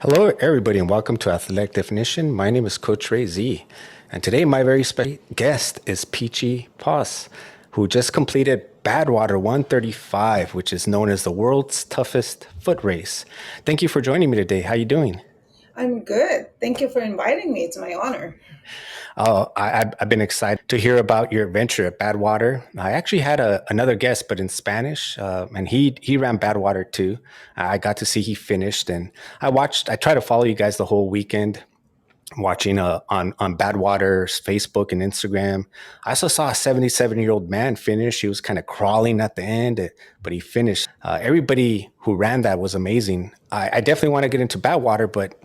Hello, everybody, and welcome to Athletic Definition. My name is Coach Ray Z, and today my very special guest is Peachy Poso, who just completed Badwater 135, which is known as the world's toughest foot race. Thank you for joining me today. How you doing? I'm good. Thank you for inviting me. It's my honor. I've been excited to hear about your adventure at Badwater. I actually had another guest, but in Spanish, and he ran Badwater too. I got to see he finished, and I tried to follow you guys the whole weekend, watching on Badwater's Facebook and Instagram. I also saw a 77-year-old man finish. He was kind of crawling at the end, but he finished. Everybody who ran that was amazing. I definitely want to get into Badwater, but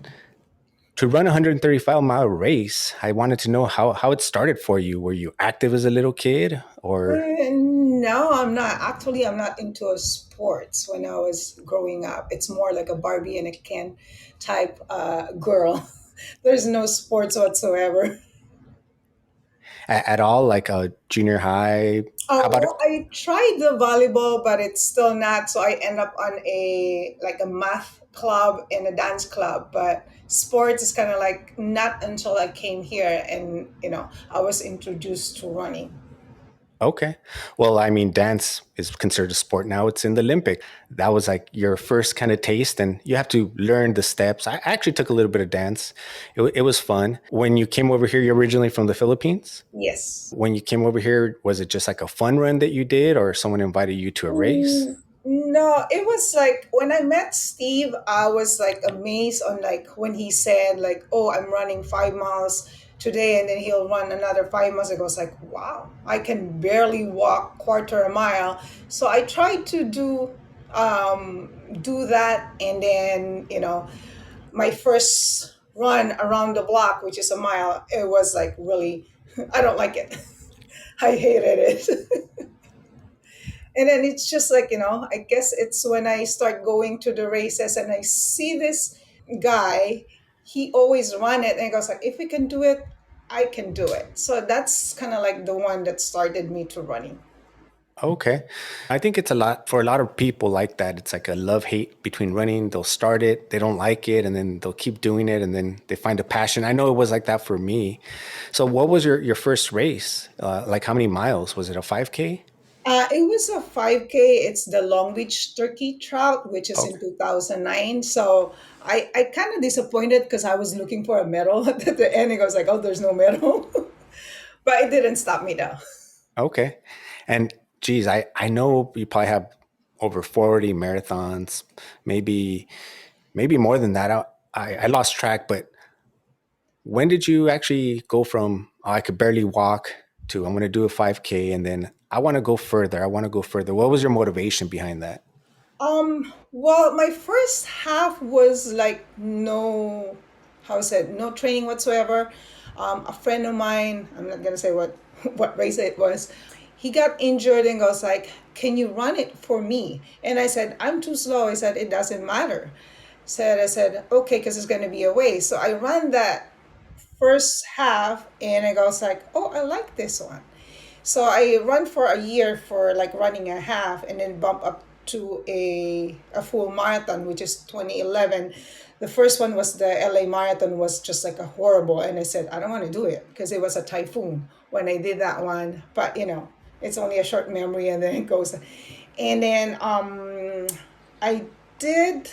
to run a 135-mile race, I wanted to know how it started for you. Were you active as a little kid, or No, I'm not. Actually, I'm not into sports when I was growing up. It's more like a Barbie and a Ken type girl. There's no sports whatsoever. at all, like a junior high? How Oh, about well, I tried the volleyball, but it's still not. So I end up on a math club and a dance club. But sports is kind of like not until I came here and I was introduced to running. Okay. Well, I mean, dance is considered a sport now. It's in the Olympic. That was like your first kind of taste, and you have to learn the steps. I actually took a little bit of dance. It was fun. When you came over here, you're originally from the Philippines. Yes. When you came over here, was it just like a fun run that you did, or someone invited you to a race? No, it was like when I met Steve, I was like amazed on like when he said like, "Oh, I'm running 5 miles today," and then he'll run another 5 miles. I was like, "Wow, I can barely walk quarter a mile." So I tried to do that, and then my first run around the block, which is a mile, it was like really, I don't like it. I hated it. And then it's just like, I guess it's when I start going to the races and I see this guy, he always run it and I goes like, if we can do it, I can do it. So that's kind of like the one that started me to running. Okay. I think it's a lot for a lot of people like that. It's like a love hate between running. They'll start it, they don't like it, and then they'll keep doing it, and then they find a passion. I know it was like that for me. So, what was your first race? Like, how many miles? Was it a 5K? It was a 5K. It's the Long Beach Turkey Trout, which is in Okay. 2009. So I kind of disappointed because I was looking for a medal at the end. It was like, oh, there's no medal. But it didn't stop me though. Okay. And geez, I know you probably have over 40 marathons, maybe more than that. I lost track, but when did you actually go from "Oh, I could barely walk" to I'm going to do a 5K, and then I want to go further. I want to go further. What was your motivation behind that? Well, my first half was like no, how is it, no training whatsoever. A friend of mine, I'm not gonna say what what race it was, he got injured and goes like, "Can you run it for me?" And I said, "I'm too slow." I said, "It doesn't matter." I said, "Okay, because it's gonna be a waste." So I ran that first half and I goes like, "Oh, I like this one." So I run for a year for like running a half and then bump up to a full marathon, which is 2011. The first one was the LA marathon was just like a horrible. And I said, I don't want to do it because it was a typhoon when I did that one. But it's only a short memory and then it goes. And then I did,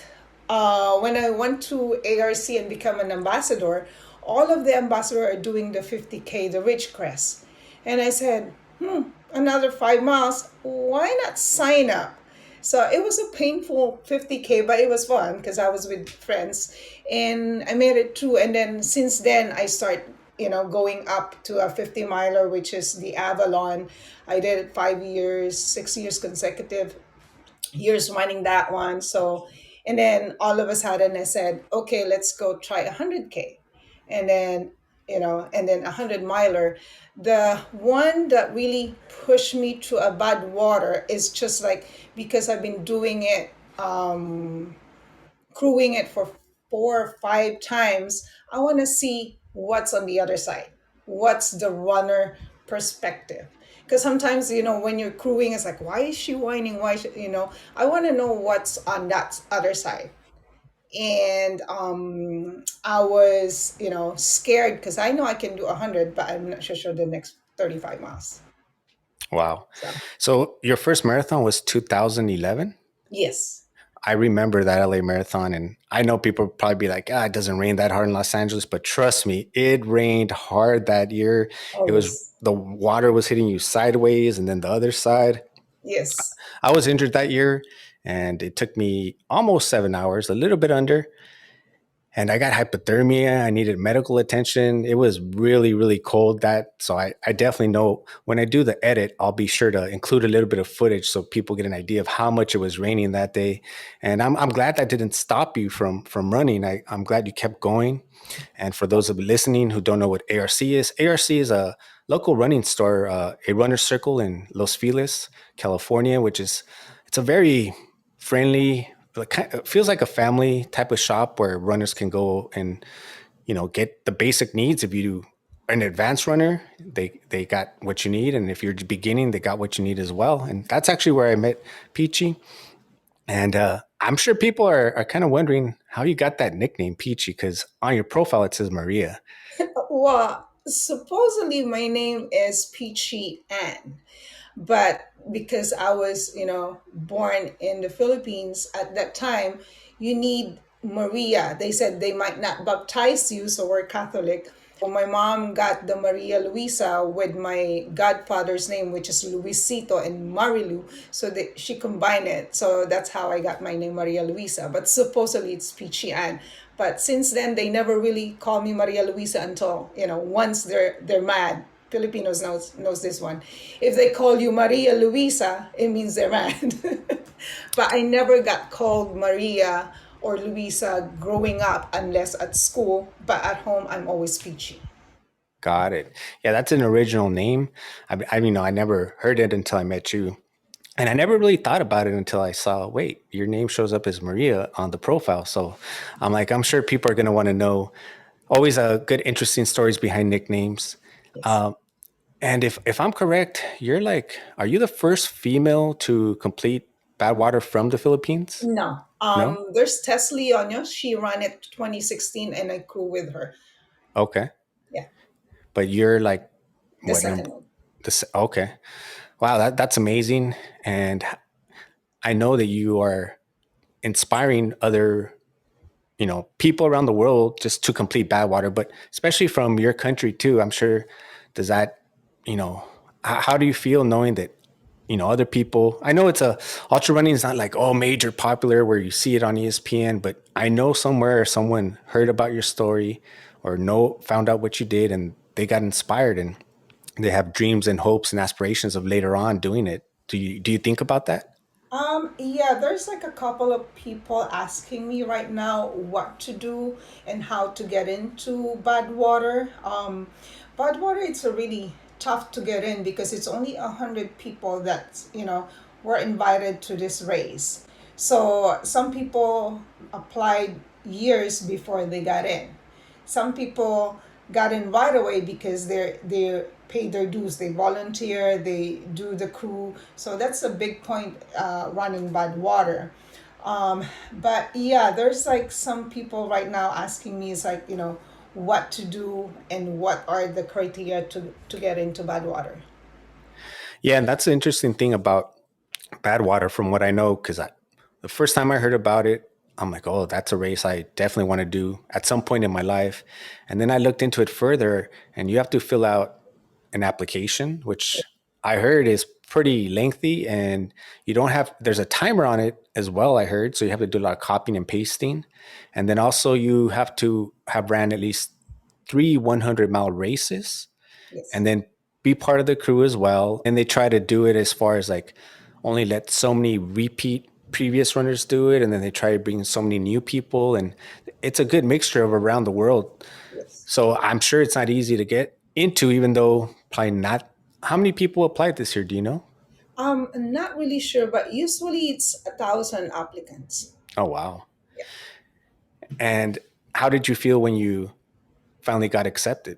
when I went to ARC and become an ambassador, all of the ambassadors are doing the 50K, the Ridge Crest. And I said, another 5 miles. Why not sign up? So it was a painful 50K, but it was fun because I was with friends and I made it through. And then since then, I start, going up to a 50 miler, which is the Avalon. I did it 5 years, 6 years consecutive years running that one. So, and then all of a sudden I said, okay, let's go try 100K. And then, and then 100 miler. The one that really pushed me to a bad water is just like, because I've been doing it, crewing it for 4 or 5 times, I want to see what's on the other side. What's the runner perspective? Because sometimes, when you're crewing, it's like, why is she whining? Why, I want to know what's on that other side. and I was, scared because I know I can do 100, but I'm not sure the next 35 miles. Wow. So So your first marathon was 2011? yes, I remember that LA marathon, and I know people probably be like, "Ah, it doesn't rain that hard in Los Angeles," but trust me, it rained hard that year. oh It was yes, the water was hitting you sideways and then the other side. yes. I was injured that year, and it took me almost 7 hours, a little bit under, and I got hypothermia. I needed medical attention. It was really, really cold that. So I definitely know when I do the edit, I'll be sure to include a little bit of footage so people get an idea of how much it was raining that day. And I'm glad that didn't stop you from running. I'm glad you kept going. And for those of you listening who don't know what ARC is a local running store, a runner circle in Los Feliz, California, which is it's a very friendly, it feels like a family type of shop where runners can go and get the basic needs. If you an advanced runner, they got what you need, and if you're beginning, they got what you need as well. And that's actually where I met Peachy. And I'm sure people are kind of wondering how you got that nickname Peachy, because on your profile it says Maria. Well, supposedly my name is Peachy Ann, but because I was, born in the Philippines at that time, you need Maria. They said they might not baptize you, so we're Catholic. So my mom got the Maria Luisa with my godfather's name, which is Luisito and Marilu. So she combined it. So that's how I got my name, Maria Luisa. But supposedly it's Peachy Ann. But since then, they never really call me Maria Luisa until, once they're mad. Filipinos knows this one. If they call you Maria Luisa, it means they're mad. But I never got called Maria or Luisa growing up unless at school. But at home, I'm always Peachy. Got it. Yeah, that's an original name. I never heard it until I met you. And I never really thought about it until I saw, wait, your name shows up as Maria on the profile. So I'm like, I'm sure people are going to want to know. Always a good, interesting stories behind nicknames. Yes. And if I'm correct, are you the first female to complete Badwater from the Philippines? No. No? There's Tess Leonia. She ran it 2016 and I crew with her. Okay. Yeah. But you're like, The what second number? one. Okay. Wow, that's amazing. And I know that you are inspiring other people around the world just to complete Badwater, but especially from your country too. I'm sure, does that, you know how do you feel knowing that other people? I know it's a ultra running is not like, oh, major popular where you see it on ESPN, but I know somewhere someone heard about your story or found out what you did, and they got inspired, and they have dreams and hopes and aspirations of later on doing it. Do you think about that? Yeah, there's like a couple of people asking me right now what to do and how to get into Badwater. Badwater, it's a really tough to get in because it's only 100 people that, were invited to this race. So some people applied years before they got in. Some people got in right away because they pay their dues. They volunteer. They do the crew. So that's a big point running Badwater. But yeah, there's like some people right now asking me is like what to do and what are the criteria to get into Badwater. Yeah, and that's the interesting thing about Badwater, from what I know, because the first time I heard about it, I'm like, oh, that's a race I definitely want to do at some point in my life. And then I looked into it further, and you have to fill out an application, which I heard is pretty lengthy, and there's a timer on it as well, I heard. So you have to do a lot of copying and pasting. And then also you have to have ran at least three 100-mile races Yes. and then be part of the crew as well. And they try to do it as far as like only let so many repeat previous runners do it, and then they try to bring so many new people, and it's a good mixture of around the world. Yes. So I'm sure it's not easy to get into, even though probably not. How many people applied this year? Do you know? I'm not really sure, but usually it's 1,000 applicants. Oh wow! Yeah. And how did you feel when you finally got accepted?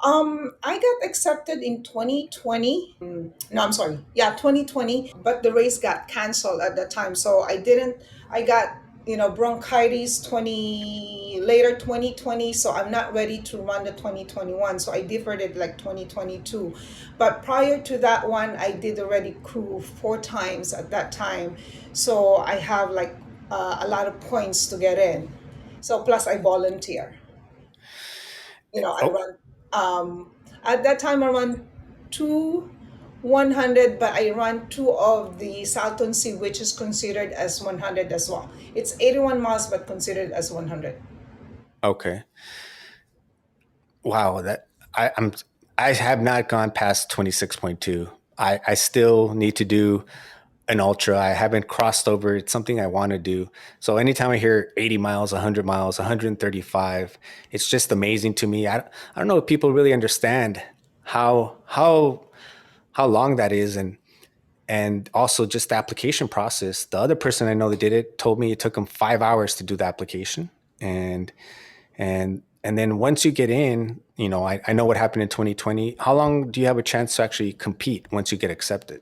I got accepted in 2020. No, I'm sorry. Yeah, 2020. But the race got canceled at that time, so I didn't. I got bronchitis later 2020, so I'm not ready to run the 2021, so I deferred it like 2022. But prior to that one, I did already crew 4 times at that time, so I have like a lot of points to get in. So plus I volunteer. I Oh, run, at that time I run two 100, but I run two of the Salton Sea, which is considered as 100 as well. It's 81 miles, but considered as 100. okay. Wow, I have not gone past 26.2. I still need to do an ultra. I haven't crossed over. It's something I want to do. So anytime I hear 80 miles, 100 miles, 135, it's just amazing to me. I don't know if people really understand how how how long that is, and also just the application process. The other person I know that did it told me it took him 5 hours to do the application, and and then once you get in, I know what happened in 2020. How long do you have a chance to actually compete once you get accepted?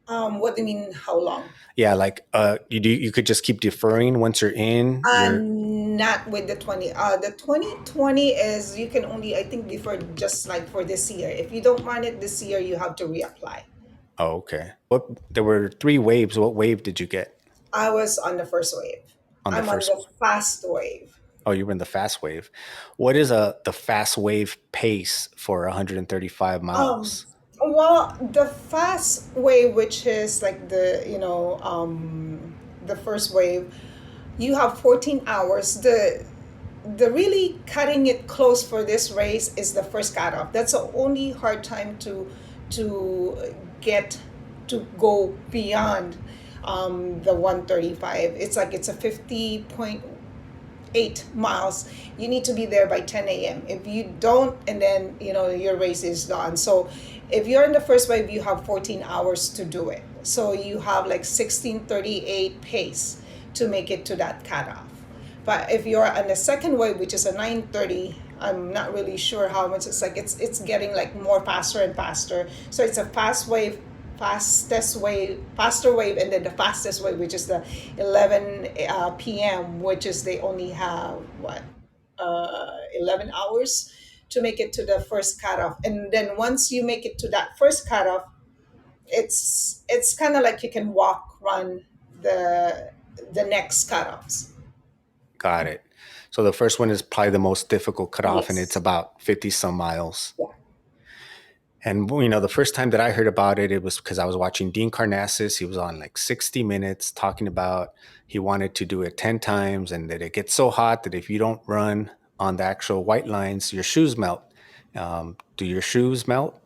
What do you mean, how long? Yeah, like you could just keep deferring once you're in. You're Not with the 20. The 2020 is, you can only, I think, defer just like for this year. If you don't run it this year, you have to reapply. Oh, okay. What There were three waves. What wave did you get I was on the first wave. on the I'm on first? the fast wave. Oh, you were in the fast wave. What is the fast wave pace for 135 Um, miles? well, the fast wave, which is like the first wave, you have 14 hours. The really cutting it close for this race is the first cutoff. That's the only hard time to get to go beyond the 135. It's like it's a 50.8 miles. You need to be there by 10 a.m. If you don't, and then your race is done. So if you're in the first wave, you have 14 hours to do it. So you have like 16:38 pace to make it to that cutoff. But if you're on the second wave, which is a 9:30, I'm not really sure how much. It's like it's getting like more faster and faster. So it's a fast wave, fastest wave, faster wave, and then the fastest wave, which is the 11 p.m., which is they only have what 11 hours to make it to the first cutoff. And then once you make it to that first cutoff, it's kind of like you can walk, run the next cutoffs. Got it. So the first one is probably the most difficult cutoff, and it's Yes. about 50 some miles. Yeah. And the first time that I heard about it, it was because I was watching Dean Karnassus. He was on like 60 Minutes talking about he wanted to do it 10 times, and that it gets so hot that if you don't run on the actual white lines, your shoes melt. Do your shoes melt?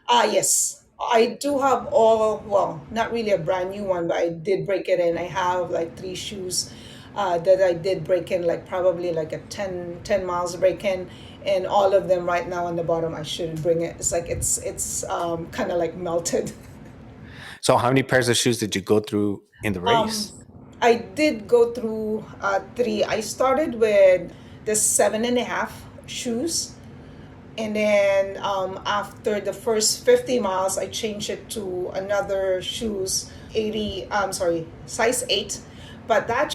Yes. I do have all, well, not really a brand new one, but I did break it in. I have like three shoes that I did break in, like probably like a 10 miles break in. And all of them right now on the bottom, I shouldn't bring it. It's like it's kind of like melted. So how many pairs of shoes did you go through in the Um, race? I did go through three. I started with the 7.5 shoes. And then after the first 50 miles, I changed it to another shoes, 80, sorry, size 8. But that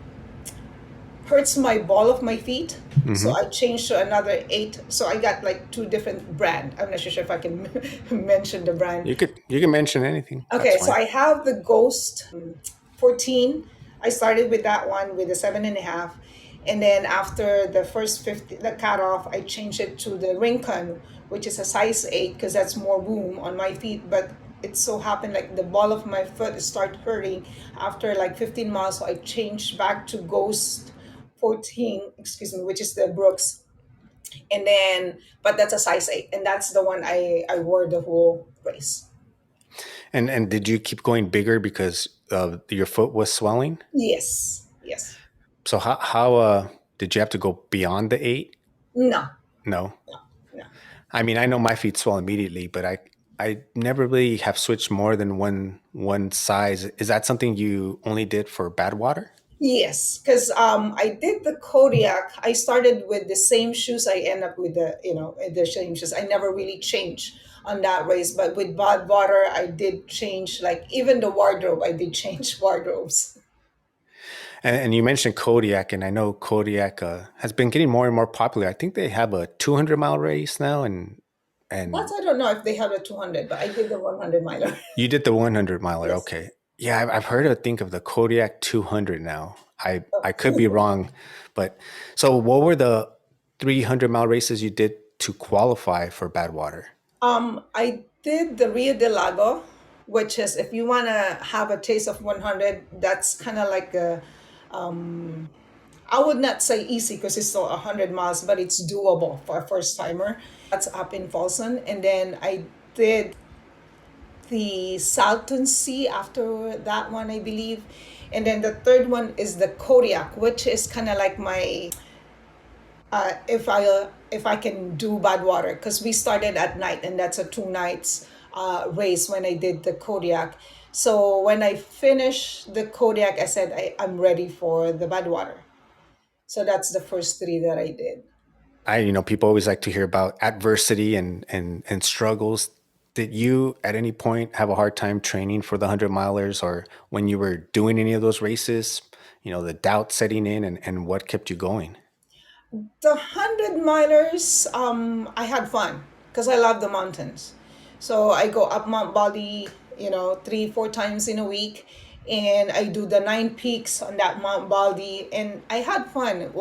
hurts my ball of my feet. So Hmm. I changed to another 8. So I got like two different brand. I'm not sure if I can mention the brand. You can mention anything. That's Okay, so fine. I have the Ghost 14. I started with that one with a 7.5. And then after the first 50, the cutoff, I changed it to the Rincon, which is a size 8 because that's more room on my feet. But it so happened like the ball of my foot started hurting after like 15 miles. So I changed back to Ghost 14, excuse me, which is the Brooks. And then, but that's a size 8. And that's the one I wore the whole race. And did you keep going bigger because your foot was swelling? Yes, yes. So how did you have to go beyond the 8? No, No. no, no. I mean, I know my feet swell immediately, but I never really have switched more than one size. Is that something you only did for Badwater? Yes, because I did the Kodiak. I started with the same shoes. I end up with the same shoes. I never really changed on that race, but with Bad Water, I did change. Like even the wardrobe, I did change wardrobes. And you mentioned Kodiak, and I know Kodiak has been getting more and more popular. I think they have a 200-mile race now, That and I don't know if they have a 200, but I did the 100 miler. you did the 100 miler. Yes. Okay, yeah, I've heard of think of the Kodiak 200 now. I could be Oh. wrong, but so what were the 300-mile races you did to qualify for Badwater? I did the Rio de Lago, which is if you want to have a taste of 100, that's kind of like a, I would not say easy because it's still 100 miles, but it's doable for a first timer. That's up in Folsom. And then I did the Salton Sea after that one, I believe. And then the third one is the Kodiak, which is kind of like my if I can do Badwater because we started at night and that's a 2 nights race when I did the Kodiak. So when I finished the Kodiak, I said I'm ready for the Badwater. So that's the first three that I did. People always like to hear about adversity and struggles. Did you at any point have a hard time training for the 100 milers, or when you were doing any of those races, the doubt setting in, and what kept you going? The 100 milers, I had fun because I love the mountains. So I go up Mount Bali, 3, 4 times in a week, and I do the 9 peaks on that Mount Baldy, and I had fun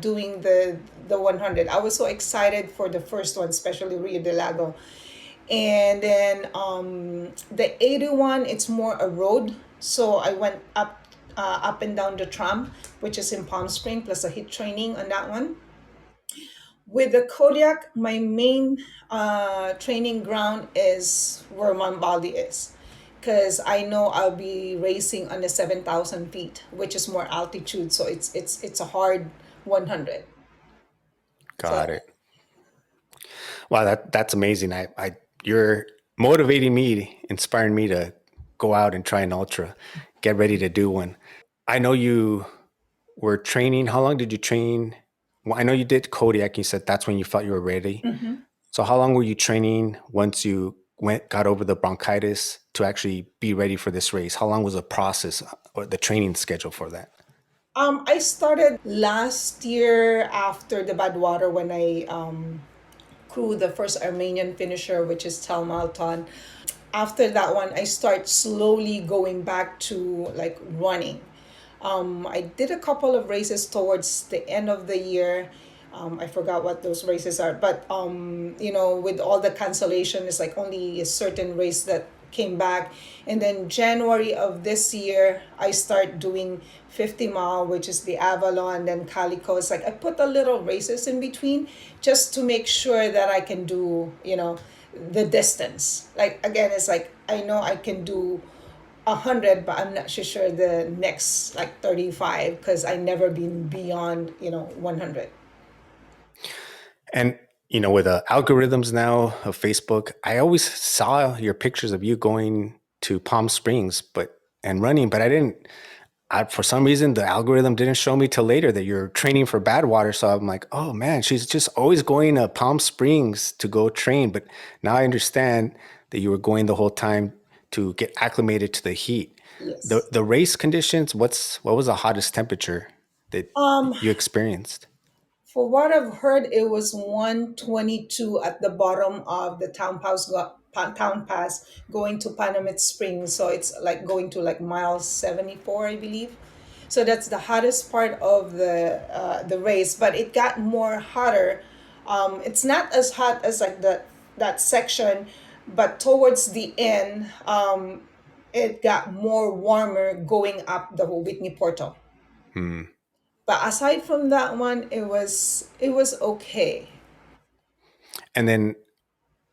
doing the 100. I was so excited for the first one, especially Rio de Lago, and then the 81. It's more a road, so I went up and down the tram, which is in Palm Spring, plus a hit training on that one. With the Kodiak, my main training ground is where Mount Baldy is. Because I know I'll be racing on the 7,000 feet, which is more altitude. So it's a hard 100. Got So it. Wow, that's amazing. You're motivating me, inspiring me to go out and try an ultra, get ready to do one. I know you were training. How long did you train? Well, I know you did Kodiak. You said that's when you felt you were ready. mhm. So how long were you training once you got over the bronchitis to actually be ready for this race? How long was the process or the training schedule for that? I started last year after the Badwater when I crewed the first Armenian finisher, which is Tal Malton. After that one, I start slowly going back to like running. I did a couple of races towards the end of the year. I forgot what those races are, but with all the cancellation, it's like only a certain race that came back. And then January of this year, I start doing 50 mile, which is the Avalon, then Calico. It's like I put a little races in between just to make sure that I can do, the distance. Like again, it's like I know I can do 100, but I'm not so sure the next like 35 because I never been beyond 100. And with the algorithms now of Facebook, I always saw your pictures of you going to Palm Springs, and running, but I didn't. For some reason, the algorithm didn't show me till later that you're training for Badwater. So I'm like, oh man, she's just always going to Palm Springs to go train. But now I understand that you were going the whole time to get acclimated to the heat. The Yes. the race conditions. What was the hottest temperature that Um, you experienced? For what I've heard, it was 122 at the bottom of the town pass going to Panamint Springs. So it's like going to like mile 74, I believe. So that's the hottest part of the race, but it got more hotter. It's not as hot as like that section, but towards the end, it got more warmer going up the Whitney Portal. Hmm. But aside from that one, it was okay. And then,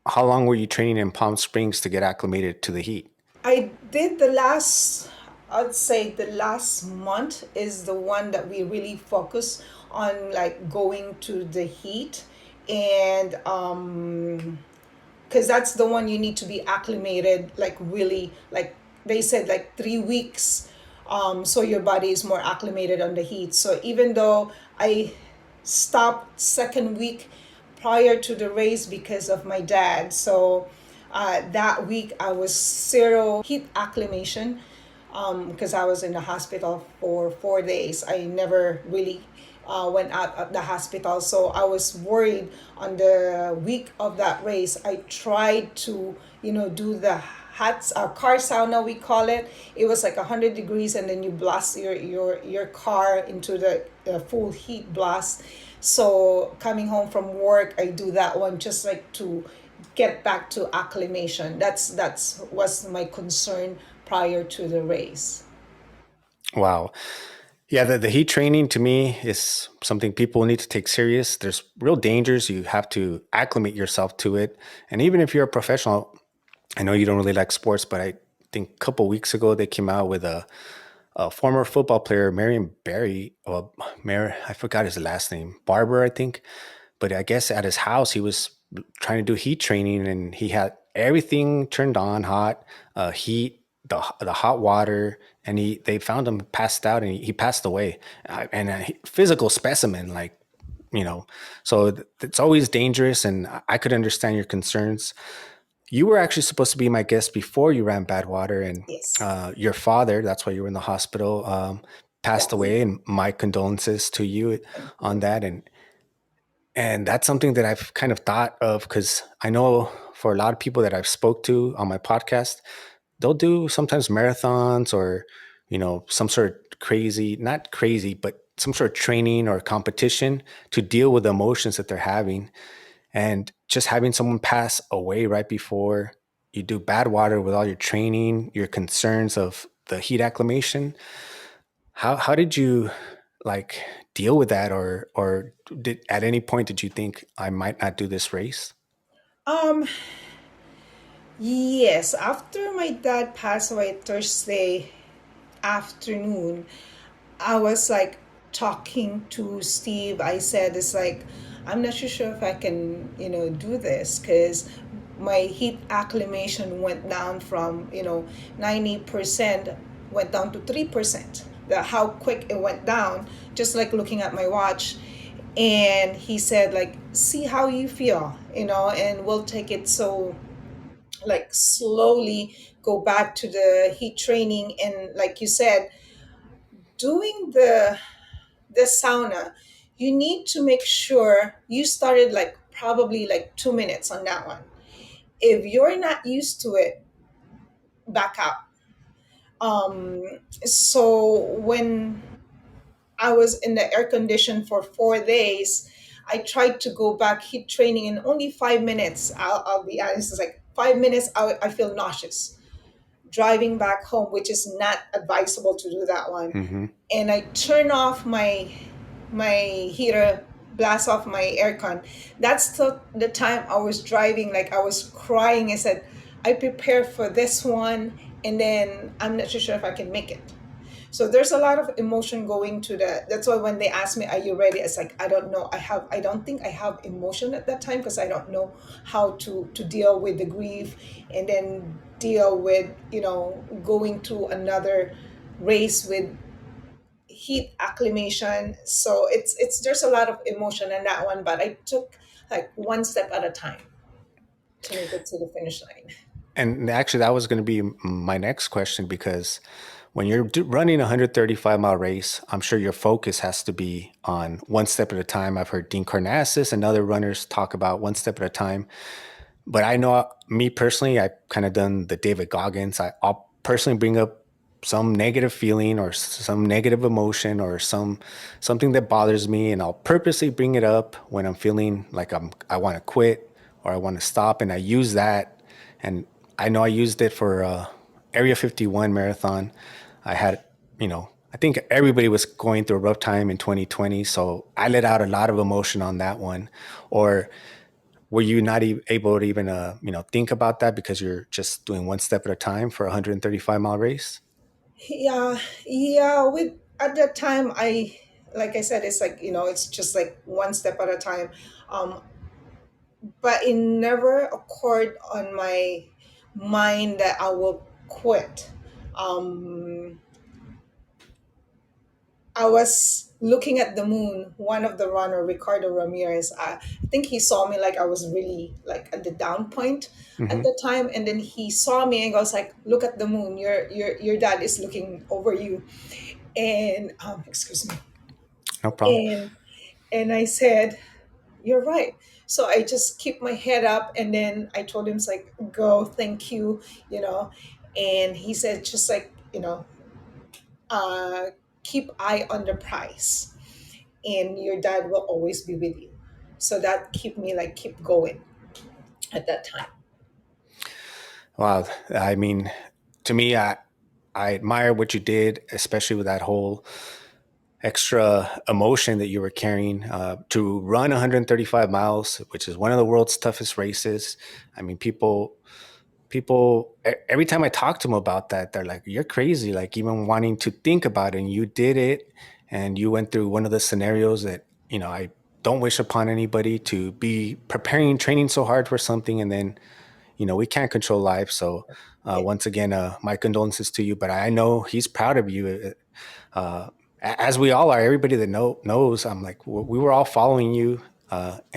how long were you training in Palm Springs to get acclimated to the heat? I did I'd say the last month is the one that we really focus on, like going to the heat, and because that's the one you need to be acclimated, like really, like they said, like 3 weeks, so your body is more acclimated on the heat. So even though I stopped second week prior to the race because of my dad, so that week I was zero heat acclimation. because I was in the hospital for 4 days. I never really went out of the hospital, so I was worried. On the week of that race, I tried to, do the car sauna, we call it. It was like 100 degrees, and then you blast your car into the full heat blast. So coming home from work, I do that one just like to get back to acclimation. That's was my concern prior to the race. Wow. Yeah, the heat training to me is something people need to take serious. There's real dangers. You have to acclimate yourself to it. And even if you're a professional, I know you don't really like sports, but I think a couple weeks ago they came out with a former football player, Marion Barry, or I forgot his last name, Barber, I think. But I guess at his house, he was trying to do heat training, and he had everything turned on hot, heat, the hot water, and they found him passed out, and he passed away. And a physical specimen, like, you know, so it's always dangerous, and I could understand your concerns. You were actually supposed to be my guest before you ran Badwater, and Yes. your father, that's why you were in the hospital, Yeah. passed away. And my condolences to you Thank on you. that. And that's something that I've kind of thought of because I know for a lot of people that I've spoke to on my podcast, they'll do sometimes marathons or, some sort of crazy, not crazy, but some sort of training or competition to deal with the emotions that they're having. And just having someone pass away right before you do bad water with all your training, your concerns of the heat acclimation, how did you like deal with that, or did at any point did you think I might not do this race? Um, yes, after my dad passed away Thursday afternoon, I was like talking to Steve. I said, it's like, I'm not too sure if I can, do this because my heat acclimation went down from, 90% went down to 3%. How quick it went down, just like looking at my watch. And he said, like, see how you feel, and we'll take it so like slowly go back to the heat training. And like you said, doing the sauna, you need to make sure you started like probably like 2 minutes on that one. If you're not used to it, back out. So when I was in the air condition for 4 days, I tried to go back heat training in only 5 minutes. I'll be honest, it's like 5 minutes, I feel nauseous driving back home, which is not advisable to do that one. Hmm. And I turn off my heater, blast off my aircon. That's the time I was driving, like I was crying. I said, I prepared for this one, and then I'm not too sure if I can make it. So there's a lot of emotion going to that. That's why when they ask me, "Are you ready?" It's like I don't know. I don't think I have emotion at that time because I don't know how to deal with the grief, and then deal with going to another race with heat acclimation. So it's there's a lot of emotion in that one. But I took like one step at a time to make it to the finish line. And actually, that was going to be my next question because when you're running a 135-mile race, I'm sure your focus has to be on one step at a time. I've heard Dean Karnazes and other runners talk about one step at a time. But I know me personally, I've kind of done the David Goggins. I'll personally bring up some negative feeling or some negative emotion or something that bothers me, and I'll purposely bring it up when I'm feeling like I want to quit or I want to stop, and I use that. And I know I used it for Area 51 marathon. I had, I think everybody was going through a rough time in 2020, so I let out a lot of emotion on that one. Or were you not able to even, think about that because you're just doing one step at a time for a 135-mile race? Yeah, yeah. With at that time, like I said, it's like it's just like one step at a time. Um, but it never occurred on my mind that I will quit. Um, I was looking at the moon. One of the runner, Ricardo Ramirez, I think he saw me like I was really like at the down point at Hmm. the time, and then he saw me and goes like, "Look at the moon. Your dad is looking over you." And excuse me. No problem. And I said, "You're right." So I just keep my head up, and then I told him, "It's like, go, thank you, you know." And he said, just like, uh, keep eye on the prize, and your dad will always be with you. So that keep me like keep going at that time. Wow. I mean, to me, I admire what you did, especially with that whole extra emotion that you were carrying to run 135 miles, which is one of the world's toughest races. I mean, every time I talk to them about that, they're like, "You're crazy!" Like even wanting to think about it. And you did it, and you went through one of the scenarios that I don't wish upon anybody to be preparing, training so hard for something, and then we can't control life. So Yeah. once again, my condolences to you. But I know he's proud of you, as we all are. Everybody that knows, I'm like, we were all following you,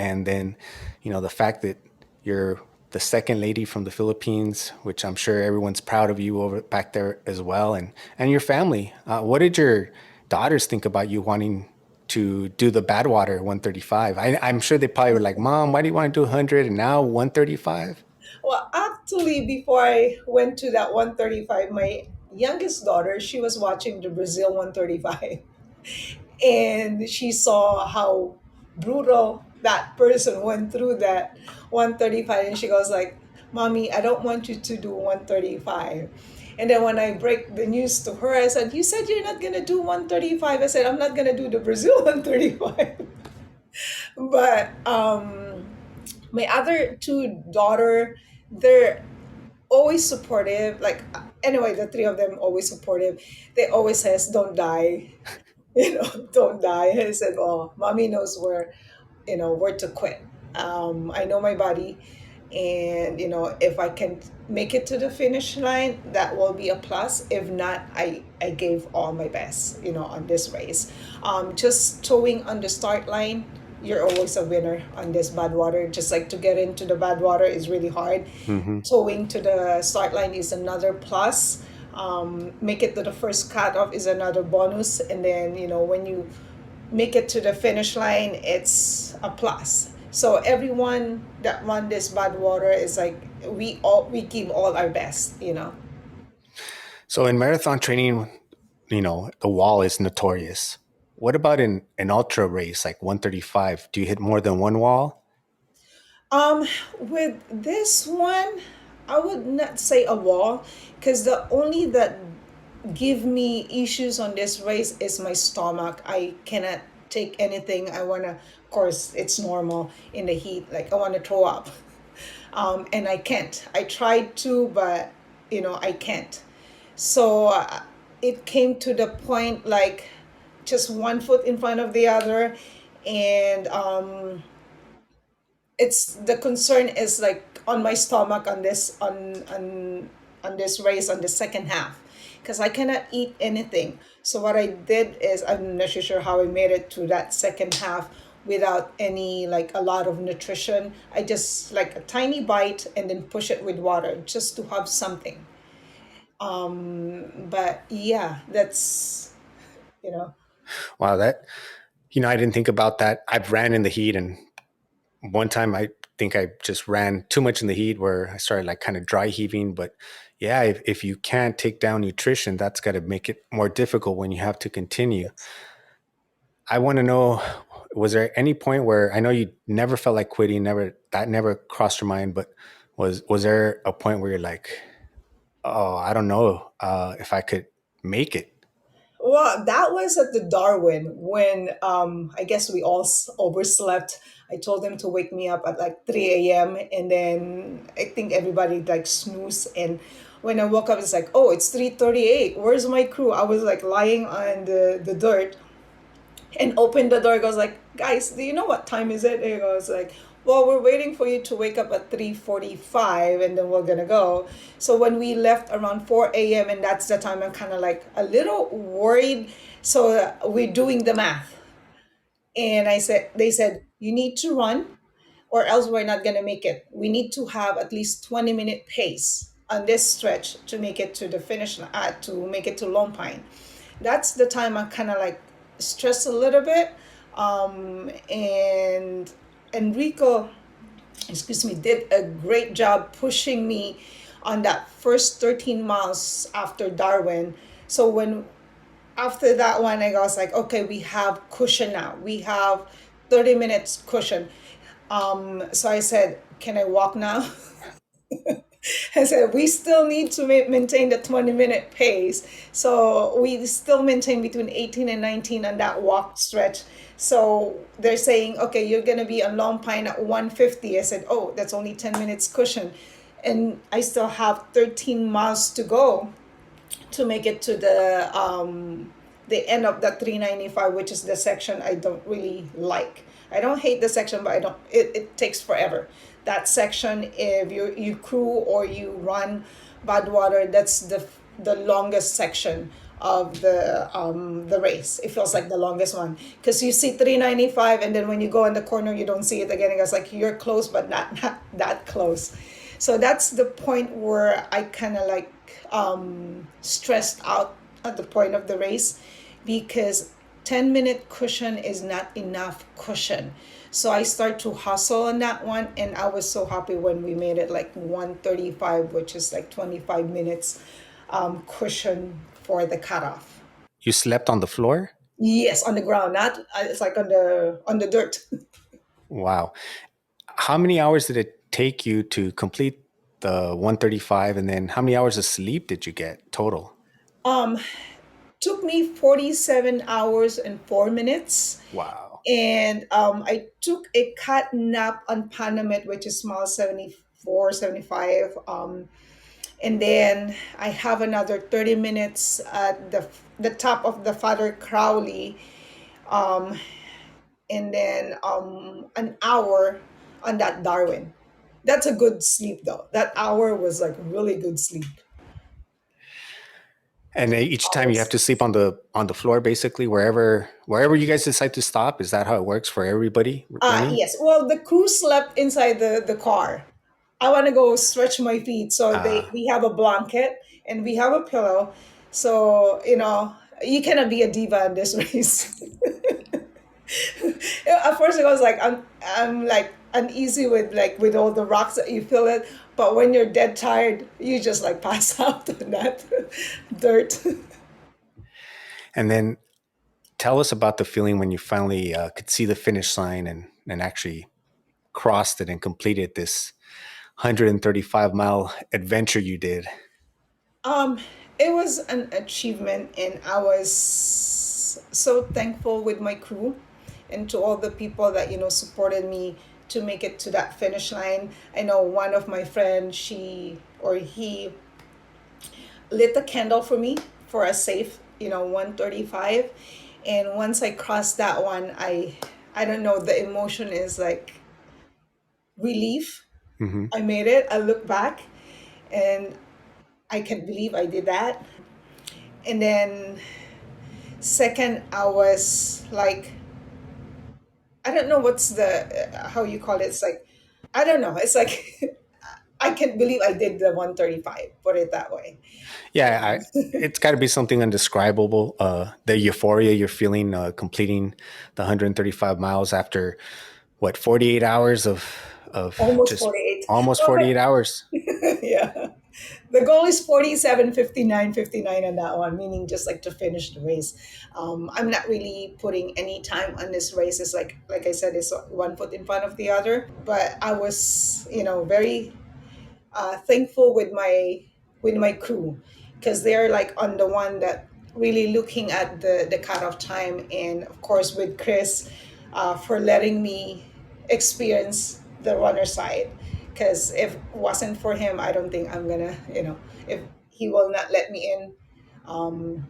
and then, the fact that you're the second lady from the Philippines, which I'm sure everyone's proud of you over back there as well, and your family. What did your daughters think about you wanting to do the Badwater 135? I'm sure they probably were like, "Mom, why do you want to do 100 and now 135?" Well, actually, before I went to that 135, my youngest daughter, she was watching the Brazil 135, and she saw how brutal that person went through that 135, and she goes like, "Mommy, I don't want you to do 135." And then when I break the news to her, I said, "You said you're not gonna do 135." I said, "I'm not gonna do the Brazil 135." But my other two daughter, they're always supportive. Like anyway, the three of them always supportive. They always says, "Don't die." Don't die. I said, "Well, mommy knows where to quit. I know my body, and if I can make it to the finish line, that will be a plus. If not, I gave all my best, on this race. Just towing on the start line, you're always a winner on this bad water. Just like to get into the bad water is really hard. Hmm. Towing to the start line is another plus. Make it to the first cutoff is another bonus, and then when you make it to the finish line, it's a plus. So everyone that run this bad water is like we give all our best. So in marathon training, the wall is notorious. What about in an ultra race like 135? Do you hit more than one wall? Um, with this one, I would not say a wall, because the only that give me issues on this race is my stomach. I cannot take anything. I wanna, of course, it's normal in the heat. Like I wanna throw up, and I can't. I tried to, but I can't. So it came to the point like just one foot in front of the other, and it's the concern is like on my stomach on this on this race on the second half, because I cannot eat anything. So what I did is, I'm not sure how I made it to that second half without any like a lot of nutrition. I just like a tiny bite and then push it with water just to have something. But yeah, that's you know Wow, I didn't think about that. I've ran in the heat, and one time I think I just ran too much in the heat where I started like kind of dry heaving. But yeah, if you can't take down nutrition, that's got to make it more difficult when you have to continue. yes. I want to know, was there any point where I know you never felt like quitting, never crossed your mind, but was there a point where you're like, oh, I don't know if I could make it? Well, that was at the Darwin when I guess we all overslept. I told them to wake me up at like 3 a.m. and then I think everybody like snooze. And when I woke up, it's like, oh, it's 3:38. Where's my crew? I was like lying on the dirt and opened the door. Goes like, guys, do you know what time is it? And he goes like, well, we're waiting for you to wake up at 3:45, and then we're gonna go. So when we left around 4 a.m., and that's the time I'm kind of like a little worried. So we're doing the math. And they said, you need to run or else we're not going to make it. We need to have at least 20-minute pace on this stretch to make it to the finish, to make it to Lone Pine. That's the time I kind of like stressed a little bit. And Enrico, excuse me, did a great job pushing me on that first 13 miles after Darwin. So when after that one, I was like, okay, we have cushion now. We have 30 minutes cushion. So I said, can I walk now? I said, we still need to maintain the 20-minute pace. So we still maintain between 18 and 19 on that walk stretch. So they're saying, okay, you're going to be on Long Pine at 150. I said, oh, that's only 10 minutes cushion. And I still have 13 miles to go to make it to the end of the 395, which is the section I don't really like. I don't hate the section, but I don't. It takes forever. That section, if you crew or you run Badwater, that's the longest section of the race. It feels like the longest one because you see 395, and then when you go in the corner, you don't see it again. It's like you're close, but not that close. So that's the point where I kind of like stressed out at the point of the race because 10-minute cushion is not enough cushion. So I start to hustle on that one, and I was so happy when we made it like 135, which is like 25 minutes cushion for the cutoff. You slept on the floor? Yes, on the ground, not it's like on the dirt. Wow. How many hours did it take you to complete the 135? And then how many hours of sleep did you get total? Um, Took me 47 hours and 4 minutes. Wow. And I took a cat nap on Panamit, which is small 74, 75. And then I have another 30 minutes at the top of the Father Crowley. Um, and then an hour on that Darwin. That's a good sleep, though. That hour was like really good sleep. And each time you have Hours. to sleep on the floor, basically wherever you guys decide to stop. Is that how it works for everybody running? Yes. Well, the crew slept inside the car. I want to go stretch my feet. So Uh, we have a blanket and we have a pillow. So, you cannot be a diva in this race. At first, it was like I'm like uneasy with all the rocks that you feel it, but when you're dead tired, you just like pass out on that dirt. and then tell us about the feeling when you finally could see the finish line and actually crossed it and completed this 135-mile adventure you did. Um, it was an achievement, and I was so thankful with my crew and to all the people that supported me to make it to that finish line. I know one of my friends, she or he lit a candle for me for a safe 135, and once I crossed that one, I don't know, the emotion is like relief. Hmm. I made it. I look back and I can't believe I did that. And then second, I was like, I don't know what's the how you call it. It's like I don't know. It's like I can't believe I did the 135. Put it that way. Yeah, it's got to be something undescribable. The euphoria you're feeling completing the 135 miles after what 48 hours of Almost just 48. almost Well, 48 hours. yeah. The goal is 47, 59, 59 on that one, meaning just like to finish the race. I'm not really putting any time on this race. It's like I said, it's one foot in front of the other. But I was, very thankful with my crew because they're like on the one that really looking at the cutoff time, and of course with Chris for letting me experience the runner side, because if it wasn't for him, I don't think I'm gonna, if he will not let me in, um,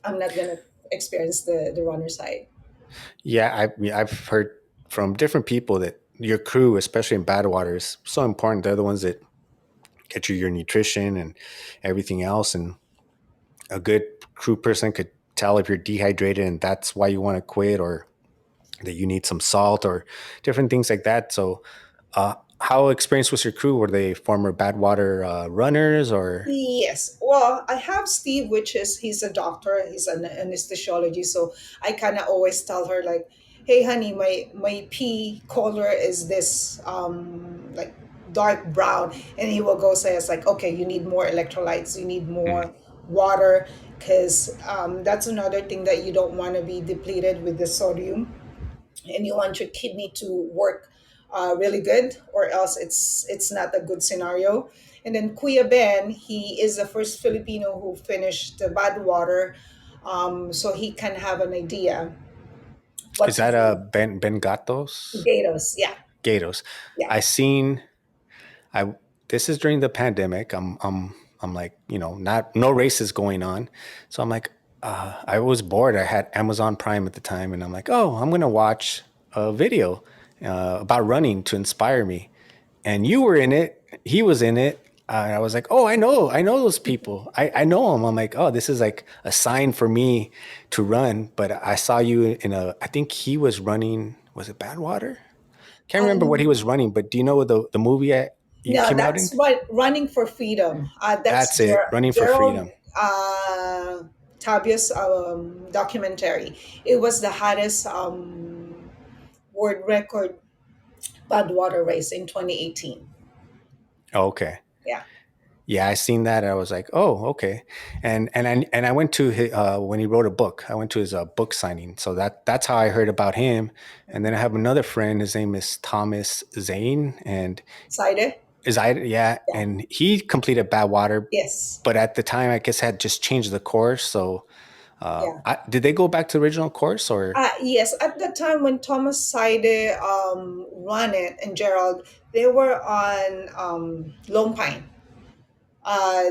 I'm not gonna experience the runner side. Yeah, I've heard from different people that your crew, especially in Badwater, is so important. They're the ones that get you your nutrition and everything else. And a good crew person could tell if you're dehydrated and that's why you want to quit, or that you need some salt or different things like that. So, how experienced was your crew? Were they former Badwater runners or? Yes. Well, I have Steve, which is he's a doctor. He's an anesthesiologist. So I kind of always tell her like, "Hey, honey, my pee color is this like dark brown," and he will go say, "It's like okay, you need more electrolytes. You need Mm. more water." Because that's another thing that you don't want to be depleted with the sodium, and you want your kidney to work really good, or else it's not a good scenario. And then Kuya Ben, he is the first Filipino who finished the Badwater, so he can have an idea what Is to that do. Ben Gatos? Gatos, yeah, Gatos. yeah. I seen I this is during the pandemic. I'm like, not no races going on. So I'm like, I was bored. I had Amazon Prime at the time, and I'm like, oh, I'm gonna watch a video about running to inspire me. And you were in it. He was in it. I was like, oh, I know those people. I know them. I'm like, oh, this is like a sign for me to run. But I saw you in a. I think he was running. Was it Badwater? Can't remember what he um, was running, but do you know the movie you no, came out in? that's what Running for Freedom. That's That's it, Running for Gerald Freedom. Tabia's documentary. It was the hottest world record Badwater race in 2018. Oh, okay. Yeah. Yeah, I seen that. And I was like, oh, okay. And I went to his, when he wrote a book. I went to his book signing. So that's how I heard about him. And then I have another friend. His name is Thomas Zane, and Cider? is I yeah, Yeah. and he completed Badwater, Yes. but at the time I guess had just changed the course. So, Yeah. did they go back to the original course or? Yes. At the time when Thomas Cider ran it and Gerald, they were on Lone Pine.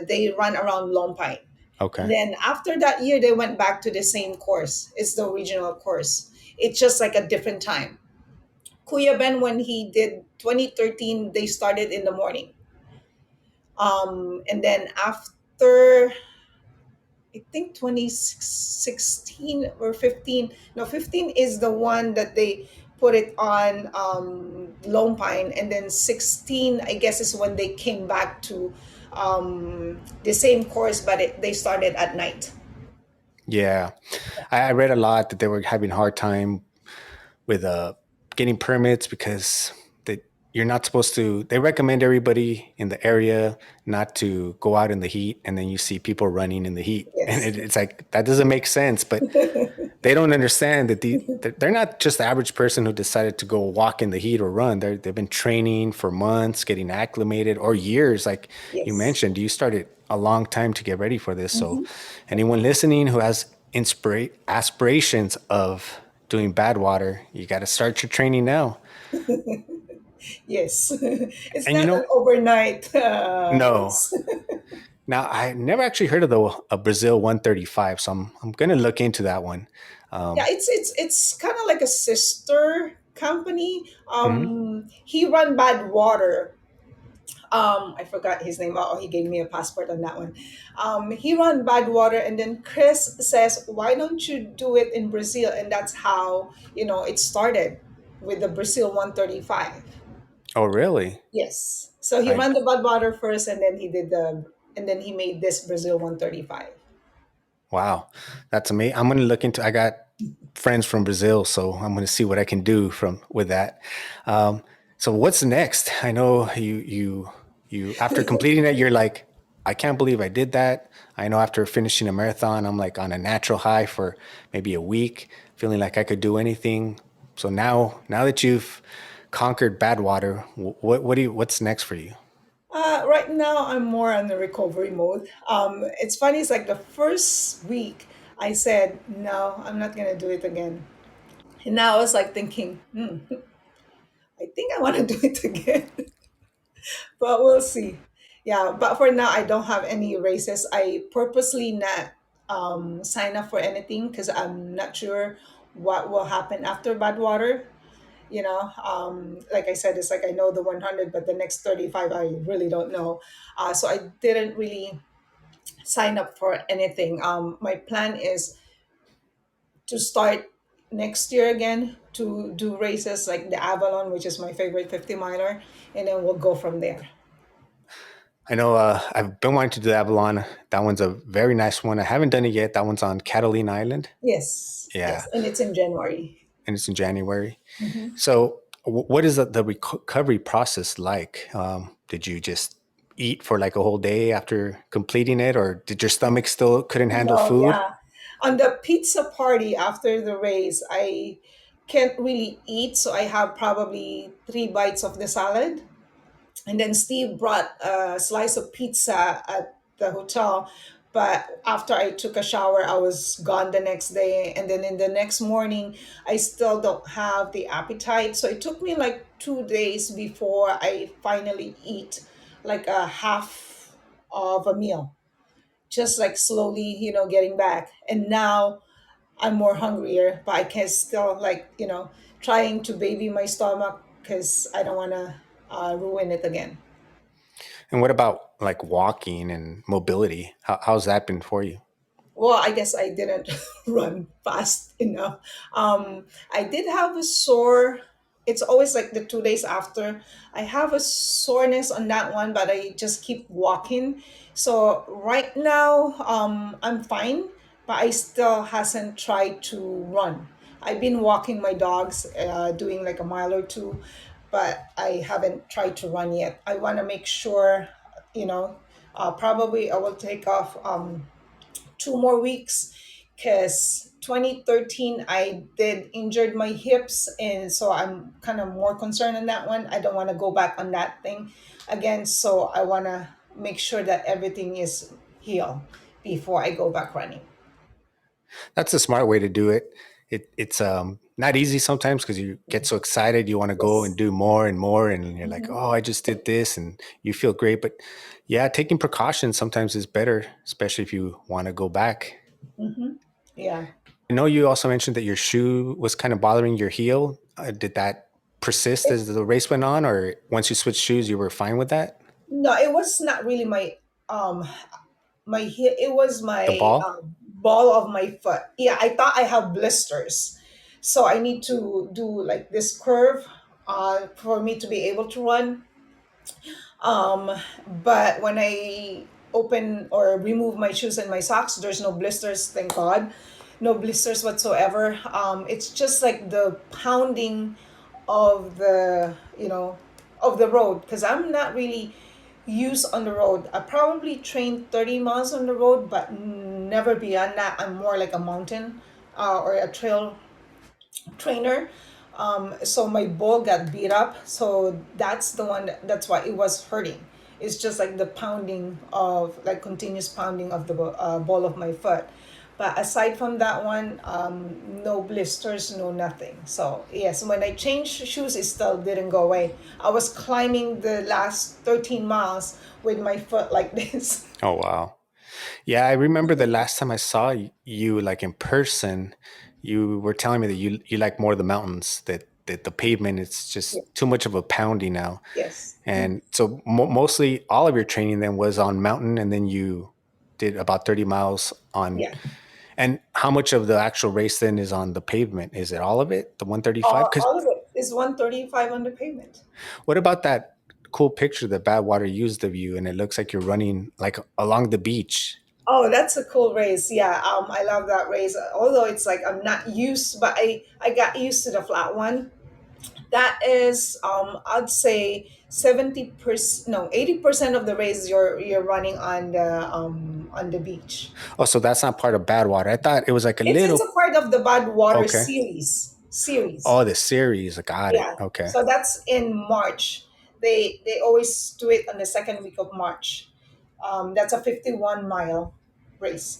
They ran around Lone Pine. And Okay, then after that year, they went back to the same course. It's the original course. It's just like a different time. Kuya Ben, when he did 2013, they started in the morning. And then after I think 2016 or 15. No, 15 is the one that they put it on Lone Pine. And then 16, I guess, is when they came back to the same course, but they started at night. yeah, I read a lot that they were having a hard time with getting permits because they, you're not supposed to. They recommend everybody in the area not to go out in the heat, and then you see people running in the heat, and Yes. it's like that doesn't make sense. But they don't understand that they're not just the average person who decided to go walk in the heat or run. They've been training for months, getting acclimated, or years. Like you Yes. mentioned, you started a long time to get ready for this. So, Mhm. anyone listening who has aspirations of doing bad water, you got to start your training now. Yes. It's And not an overnight no. race. Now I never actually heard of the Brazil 135, so I'm gonna look into that one. Yeah, Um, it's kind of like a sister company. mhm. He run Bad Water. I forgot his name. Oh, he gave me a passport on that one. He run Badwater, and then Chris says, "Why don't you do it in Brazil?" And that's how it started with the Brazil 135. Oh, really? Yes. So he I ran the Badwater first, and then and then he made this Brazil 135. Wow, that's amazing. I'm gonna look into. I got friends from Brazil, so I'm gonna see what I can do from with that. Um, so what's next? I know you after completing it, you're like, I can't believe I did that. I know after finishing a marathon, I'm like on a natural high for maybe a week, feeling like I could do anything. So now that you've conquered Badwater, what's next for you? Right now, I'm more on the recovery mode. It's funny. It's like the first week, I said, "No, I'm not gonna do it again." And now I was like thinking, I think I want to do it again, but we'll see. Yeah, but for now, I don't have any races. I purposely not sign up for anything because I'm not sure what will happen after Badwater. Like I said, it's like I know the 100, but the next 35, I really don't know. So I didn't really sign up for anything. My plan is to start next year again to do races like the Avalon, which is my favorite 50 miler, and then we'll go from there. I know I've been wanting to do the Avalon. That one's a very nice one. I haven't done it yet. That one's on Catalina Island. Yes, Yeah, yes, and it's in January. and it's in January. Mhm. So, what is the recovery process like? Did you just eat for like a whole day after completing it, or did your stomach still couldn't handle No, food? yeah. On the pizza party after the race, I can't really eat, so I have probably 3 bites of the salad. And then Steve brought a slice of pizza at the hotel. But after I took a shower, I was gone the next day. And then in the next morning, I still don't have the appetite. So it took me like 2 days before I finally eat like a half of a meal, just like slowly, getting back. And now I'm more hungrier, but I can still like, trying to baby my stomach because I don't want to ruin it again. And what about like walking and mobility? How's that been for you? Well, I guess I didn't run fast enough. I did have a sore. It's always like the 2 days after. I have a soreness on that one, but I just keep walking. So right now, I'm fine, but I still hasn't tried to run. I've been walking my dogs, doing like a mile or two, but I haven't tried to run yet. I want to make sure, you know, probably I will take off. 2 more weeks because 2013 I did injured my hips, and so I'm kind of more concerned on that one. I don't want to go back on that thing again, so I want to make sure that everything is healed before I go back running. That's a smart way to do it. It's not easy sometimes because you get so excited, you want to go and Yes. do more and more, and you're like, Hmm. oh, I just did this, and you feel great. But yeah, taking precautions sometimes is better, especially if you want to go back. Hmm. Yeah. I know you also mentioned that your shoe was kind of bothering your heel. Did that persist It, as the race went on, or once you switched shoes, you were fine with that? no, it was not really um it was The my ball? ball of my foot. Yeah, I thought I have blisters, so I need to do like this curve for me to be able to run. um but when I open or remove my shoes and my socks, there's no blisters, thank God. No blisters whatsoever. It's just like the pounding of the road, because I'm not really used on the road. I probably trained 30 miles on the road, but never beyond that. I'm more like a mountain or a trail trainer. So my ball got beat up. So that's the one. That's why it was hurting. It's just like the pounding of like continuous pounding of the ball of my foot. But aside from that one, no blisters, no nothing. So yes, when I changed shoes, it still didn't go away. I was climbing the last 13 miles with my foot like this. Oh wow. Yeah, I remember the last time I saw you like in person, you were telling me that you like more the mountains, that the pavement is Yeah. just too much of a pounding now. Yes. And so mostly all of your training then was on mountain, and then you did about 30 miles on. Yeah. And how much of the actual race then is on the pavement? Is it all of it, the 135? Because All of it is 135 on the pavement. what about that cool picture that Badwater used of you, and it looks like you're running like along the beach? Oh, that's a cool race. Yeah, I love that race. Although it's like I'm not used, but I got used to the flat one. That is, I'd say 70%, no, 80% of the race you're running on the beach. Oh, so that's not part of Badwater. I thought it was like a It's a little. part of the Badwater Okay. series. Oh, the series. I got it. Yeah. Okay. So that's in March. They always do it on the second week of March. That's a 51-mile race.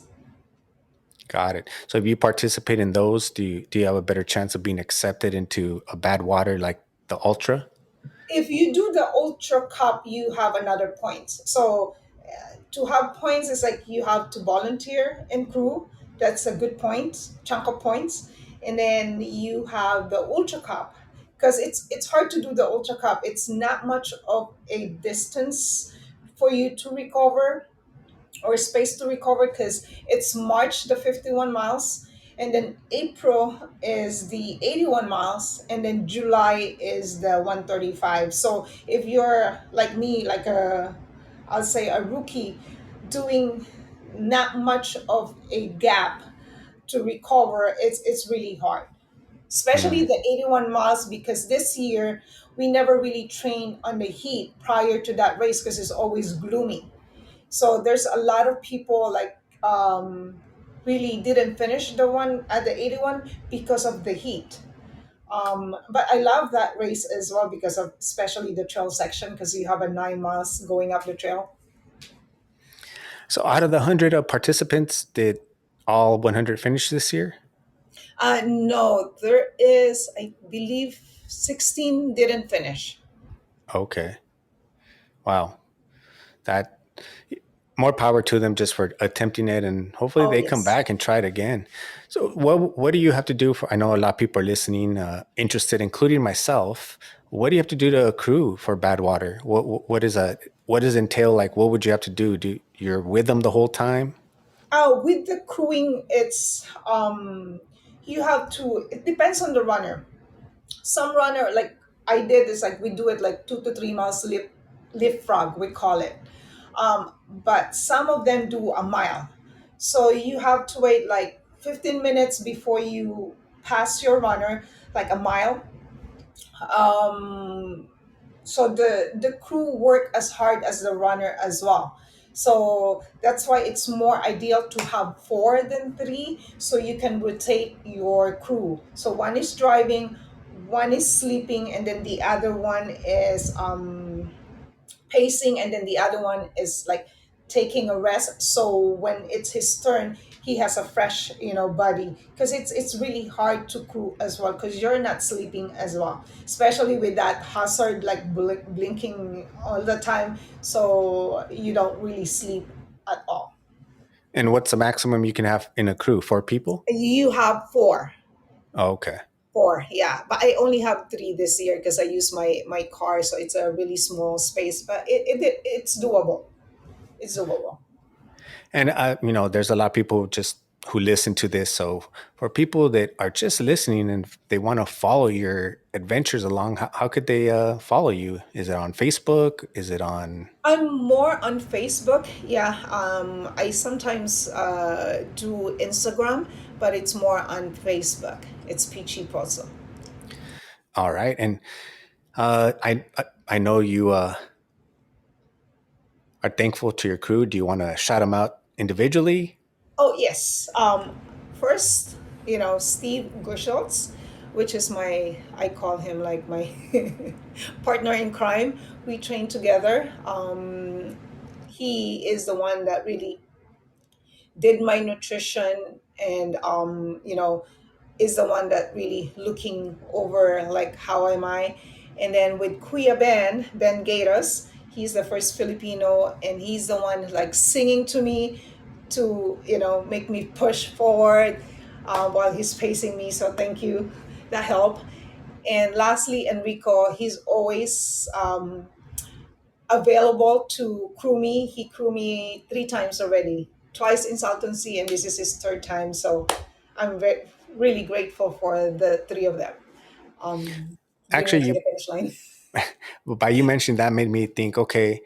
Got it. So if you participate in those, do you have a better chance of being accepted into a Badwater like the Ultra? If you do the Ultra Cup, you have another point. So to have points is like you have to volunteer in crew. That's a good point, chunk of points. And then you have the Ultra Cup, because it's hard to do the Ultra Cup. It's not much of a distance for you to recover or space to recover, because it's March the 51 miles. And then April is the 81 miles, and then July is the 135. So if you're like me, like I'll say a rookie, doing not much of a gap to recover, it's really hard, especially Mm. the 81 miles, because this year we never really trained on the heat prior to that race because it's always gloomy. So there's a lot of people like really didn't finish the one at the 81 because of the heat. But I love that race as well because of especially the trail section, because you have a 9 miles going up the trail. So out of the 100 participants, did all 100 finish this year? No, there is, I believe, 16 didn't finish. Okay. Wow. That more power to them just for attempting it, and hopefully Oh they come yes. back and try it again. So what do you have to do for, I know a lot of people are listening, interested, including myself. What do you have to do to accrue for Badwater? What is a, what does it entail? Like, what would you have to do? You're with them the whole time? With the crewing, it's you have to. It depends on the runner. Some runner, like I did, is like we do it like 2 to 3 miles lift frog, we call it. But some of them do a mile, so you have to wait like 15 minutes before you pass your runner, like a mile. Um, so the crew work as hard as the runner as well. So that's why it's more ideal to have four than three, so you can rotate your crew. So one is driving, one is sleeping, and then the other one is pacing, and then the other one is like taking a rest, so when it's his turn he has a fresh body, because it's really hard to crew as well, because you're not sleeping as well, especially with that hazard like blinking all the time, so you don't really sleep at all. And what's the maximum you can have in a crew? Four people? You have four. Oh, okay. Four, yeah, but I only have three this year because I use my car, so it's a really small space, but it's doable. It's doable. And there's a lot of people just who listen to this. So for people that are just listening and they want to follow your adventures along, how could they follow you? Is it on Facebook? Is it on? I'm more on Facebook. Yeah, I sometimes do Instagram, but it's more on Facebook. It's Peachy Poso. All right. And I know you are thankful to your crew. Do you want to shout them out individually? Oh yes. First, Steve Gushels, which is I call him like my partner in crime. We train together. He is the one that really did my nutrition, and is the one that really looking over like how am I. And then with Kuya Ben Gaitos, he's the first Filipino, and he's the one like singing to me to make me push forward while he's pacing me, so thank you, that help. And lastly, Enrico, he's always available to crew me. He crew me 3 times already, twice in Salton Sea, and this is his third time. So I'm really grateful for the three of them bringing Actually, me to you the finish line. by you mentioned that made me think. Okay,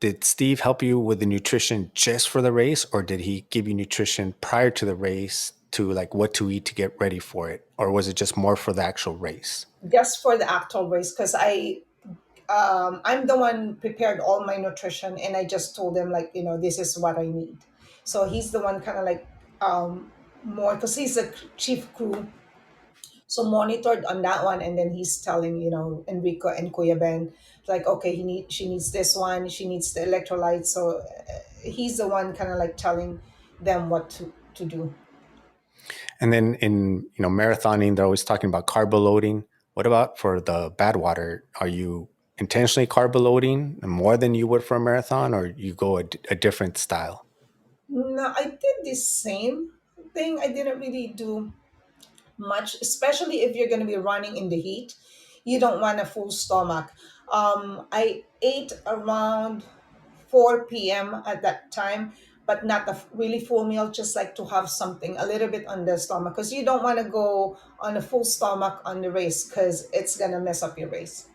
did Steve help you with the nutrition just for the race, or did he give you nutrition prior to the race to like what to eat to get ready for it, or was it just more for the actual race? Just for the actual race, because I'm the one prepared all my nutrition, and I just told them like this is what I need. So he's the one kind of like more, because he's the chief crew, so monitored on that one, and then he's telling Enrico and Kuya Ben like, okay, she needs this one, she needs the electrolytes, so he's the one kind of like telling them what to do. And then in marathoning, they're always talking about carb loading. What about for the bad water? Are you intentionally carb loading more than you would for a marathon, or you go a different style? No, I did the same thing. I didn't really do much, especially if you're going to be running in the heat. You don't want a full stomach. I ate around 4 p.m. at that time. but not a really full meal, just like to have something a little bit on the stomach, because you don't want to go on a full stomach on the race because it's gonna mess up your race.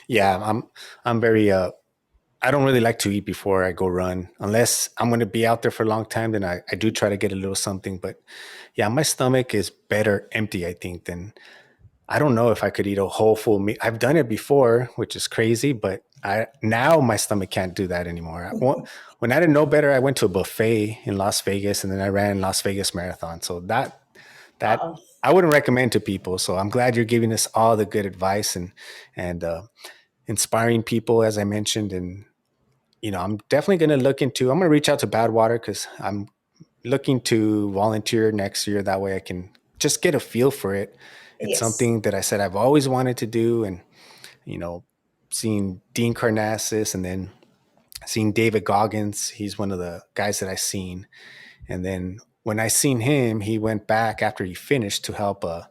Yeah, I'm very I don't really like to eat before I go run unless I'm going to be out there for a long time. Then I do try to get a little something. But yeah, my stomach is better empty, I think, than I don't know if I could eat a whole full meal. I've done it before, which is crazy, but I now my stomach can't do that anymore. When I didn't know better, I went to a buffet in Las Vegas, and then I ran Las Vegas Marathon. So that Uh-oh. I wouldn't recommend to people. So I'm glad you're giving us all the good advice and inspiring people, as I mentioned. And I'm definitely going to look into. I'm going to reach out to Badwater because I'm looking to volunteer next year. That way I can just get a feel for it. It's Yes. something that I said I've always wanted to do. And, you know, seeing Dean Carnassus and then seeing David Goggins, he's one of the guys that I seen. And then when I seen him, he went back after he finished to help. I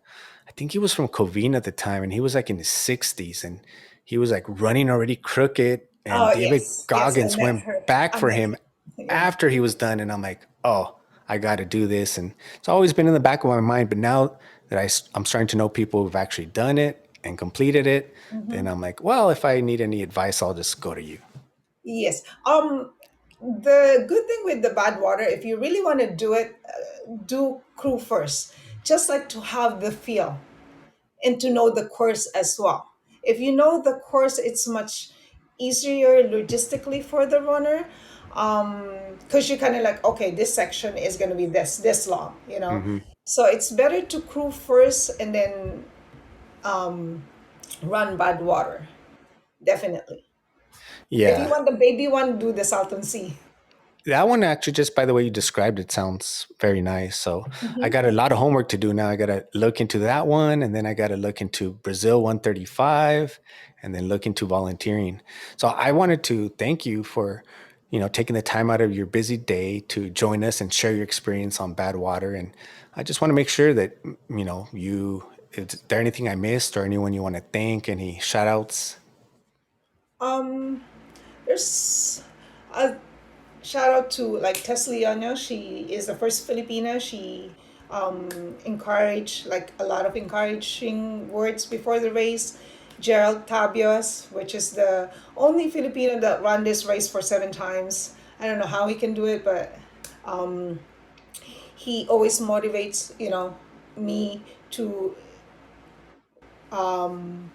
think he was from Covina at the time, and he was like in his 60s, and he was like running already crooked. And Oh, David yes. Yes, I Goggins met went her. back I for met him her. Yeah. after he was done, and I'm like, oh, I got to do this. And it's always been in the back of my mind, but now that I'm starting to know people who've actually done it and completed it, then I'm like, well, if I need any advice, I'll just go to you. Yes. The good thing with the bad water, if you really want to do it, do crew first. Just like to have the feel and to know the course as well. If you know the course, it's much easier logistically for the runner. Because you kind of like, okay, this section is going to be this long, you know. Hmm. So it's better to crew first and then run bad water. Definitely. If you Yeah. want the baby one, do the Salton Sea. That one actually, just by the way you described it, sounds very nice. So I got a lot of homework to do now. I got to look into that one, and then I got to look into Brazil 135, and then look into volunteering. So I wanted to thank you for, taking the time out of your busy day to join us and share your experience on Badwater. And I just want to make sure that is there anything I missed or anyone you want to thank? Any shout outs? Um, there's a shout out to like Tesliana. She is the first Filipina. She encouraged like a lot of encouraging words before the race. Gerald Tabias, which is the only Filipino that ran this race for 7 times. I don't know how he can do it, but he always motivates, me to on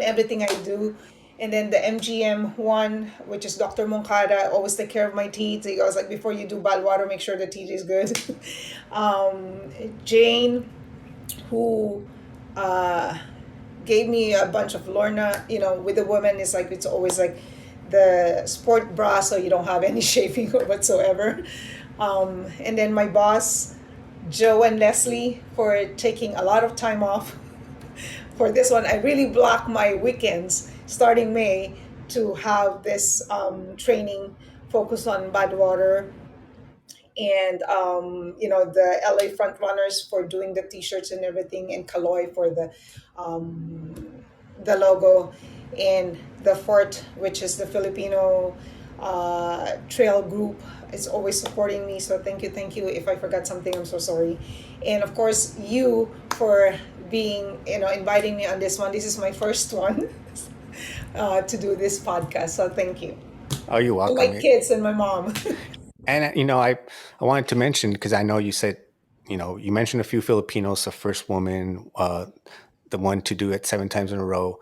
everything I do. And then the MGM one, which is Dr. Moncada, always take care of my teeth. He goes like, before you do bad water, make sure the teeth is good. Jane, who uh, gave me a bunch of Lorna, with the women, it's like, it's always like the sport bra, so you don't have any shaving or whatsoever. And then my boss, Joe and Leslie, for taking a lot of time off for this one. I really block my weekends starting May to have this training focused on bad water and the LA front runners for doing the t-shirts and everything, and Kaloy for the logo, and the Fort, which is the Filipino trail group, is always supporting me. So thank you. If I forgot something, I'm so sorry. And of course, you for being, inviting me on this one. This is my first one to do this podcast. So thank you. Oh, you're And my welcome. kids and my mom. And I wanted to mention because I know you said you mentioned a few Filipinos, the first woman, the one to do it 7 times in a row.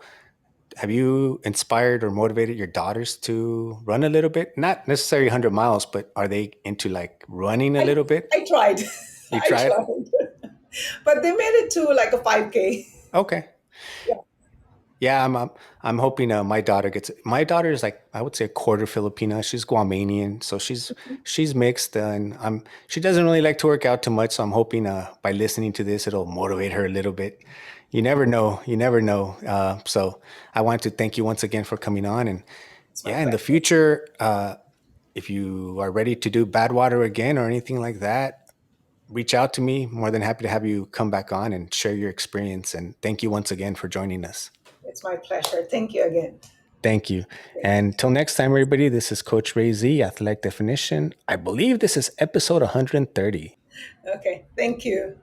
Have you inspired or motivated your daughters to run a little bit? Not necessarily 100 miles, but are they into like running a I little bit? I tried. You I tried? tried. But they made it to like a 5K. Okay. Yeah. Yeah, I'm hoping my daughter is like I would say a quarter Filipina. She's Guamanian, so she's mixed, and she doesn't really like to work out too much. So I'm hoping by listening to this, it'll motivate her a little bit. You never know. You never know. So I want to thank you once again for coming on, and It's my yeah, in the pleasure. future, if you are ready to do Badwater again or anything like that, reach out to me. More than happy to have you come back on and share your experience. And thank you once again for joining us. It's my pleasure. Thank you again. Thank you. And till next time, everybody, this is Coach Ray Z, Athletic Definition. I believe this is episode 130. Okay, thank you.